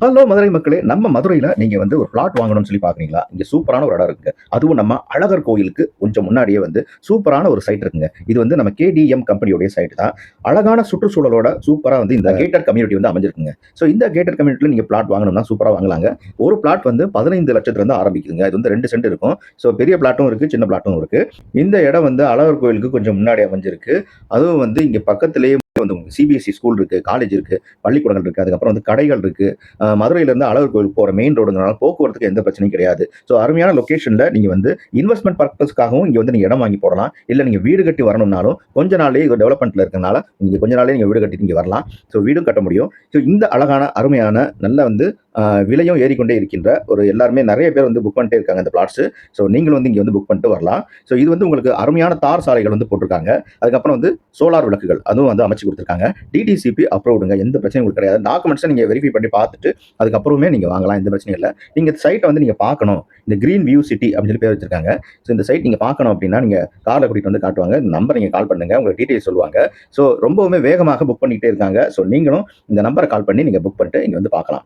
Hello Madurai மக்களே! நம்ம மதுரையில நீங்க வந்து ஒரு பிளாட் வாங்கணும்னு சொல்லி பார்க்குறீங்களா? இங்க சூப்பரான ஒரு இடம் இருக்குங்க. அதுவும் நம்ம அழகர் கோயிலுக்கு கொஞ்சம் முன்னாடியே வந்து சூப்பரான ஒரு சைட் இருக்குங்க. இது வந்து நம்ம கேடிஎம் கம்பெனியோட சைட் தான். அழகான சுற்றுச்சூழலோட சூப்பரா வந்து இந்த கேட்டட் கம்யூனிட்டி வந்து அமைஞ்சிருக்குங்க. ஸோ இந்த கேட்டட் கம்யூனிட்டில நீங்க பிளாட் வாங்கணும்னா சூப்பரா வாங்கலாங்க. ஒரு பிளாட் வந்து 15,00,000 ஆரம்பிக்குதுங்க. இது வந்து 2 சென்ட் இருக்கும். ஸோ பெரிய பிளாட்டும் இருக்கு, சின்ன பிளாட்டும் இருக்கு. இந்த இடம் வந்து அழகர் கோயிலுக்கு கொஞ்சம் முன்னாடி அமைஞ்சிருக்கு. அதுவும் வந்து இங்க பக்கத்திலேயே வந்து சிபிஎஸ்இ ஸ்கூல் இருக்கு, காலேஜ் இருக்கு, பள்ளிக்கூடங்கள் இருக்கு. அதுக்கப்புறம் வந்து கடைகள் இருக்கு. மதுரையில இருந்து அழகர் கோயில் போற மெயின் ரோடுங்கறனால போக்குவரத்துக்கு எந்த பிரச்சனையும் கிடையாது. ஸோ அருமையான லொகேஷன்ல நீங்க வந்து இன்வெஸ்ட்மென்ட் பர்பஸ்க்காகவும் இங்க வந்து நீங்க இடம் வாங்கி போடலாம். இல்ல நீங்க வீடு கட்டி வரணும்னாலும் கொஞ்ச நாள்லயே இது டெவலப்மெண்ட்ல இருக்கனால நீங்க கொஞ்ச நாள்லயே நீங்க வீடு கட்டிட்டு இங்க வரலாம். ஸோ வீடும் கட்ட முடியும். ஸோ இந்த அழகான அருமையான நல்ல வந்து விலையும் ஏறிக்கொண்டே இருக்கின்ற ஒரு எல்லாருமே நிறைய பேர் வந்து புக் பண்ணிட்டே இருக்காங்க இந்த பிளாட்ஸ். ஸோ நீங்களும் வந்து இங்க வந்து புக் பண்ணிட்டு வரலாம். ஸோ இது வந்து உங்களுக்கு அருமையான தார் சாலைகள் வந்து போட்டிருக்காங்க. அதுக்கப்புறம் வந்து சோலார் விளக்குகள் அதுவும் வந்து அமைச்சு கொடுத்துருக்காங்க. டிடிசிபி அப்ரூவ்டுங்க, எந்த பிரச்சனையும் உங்களுக்கு கிடையாது. டாக்குமெண்ட்ஸை நீங்க வெரிஃபை பண்ணி பார்த்துட்டு அதுக்கப்புறமே நீங்க வாங்கலாம், எந்த பிரச்சனையும் இல்லை. நீங்க சைட்டை வந்து நீங்க பார்க்கணும், இந்த கிரீன் வியூ சிட்டி அப்படின்னு சொல்லி பேர் வச்சிருக்காங்க. ஸோ இந்த சைட் நீங்க பார்க்கணும் அப்படின்னா நீங்க கார்ல கூட்டிட்டு வந்து காட்டுவாங்க. இந்த நம்பர் நீங்க கால் பண்ணுங்க, உங்களுக்கு டீடைல்ஸ் சொல்லுவாங்க. ஸோ ரொம்பவுமே வேகமாக புக் பண்ணிக்கிட்டே இருக்காங்க. ஸோ நீங்களும் இந்த நம்பரை கால் பண்ணி நீங்க புக் பண்ணிட்டு இங்க வந்து பார்க்கலாம்.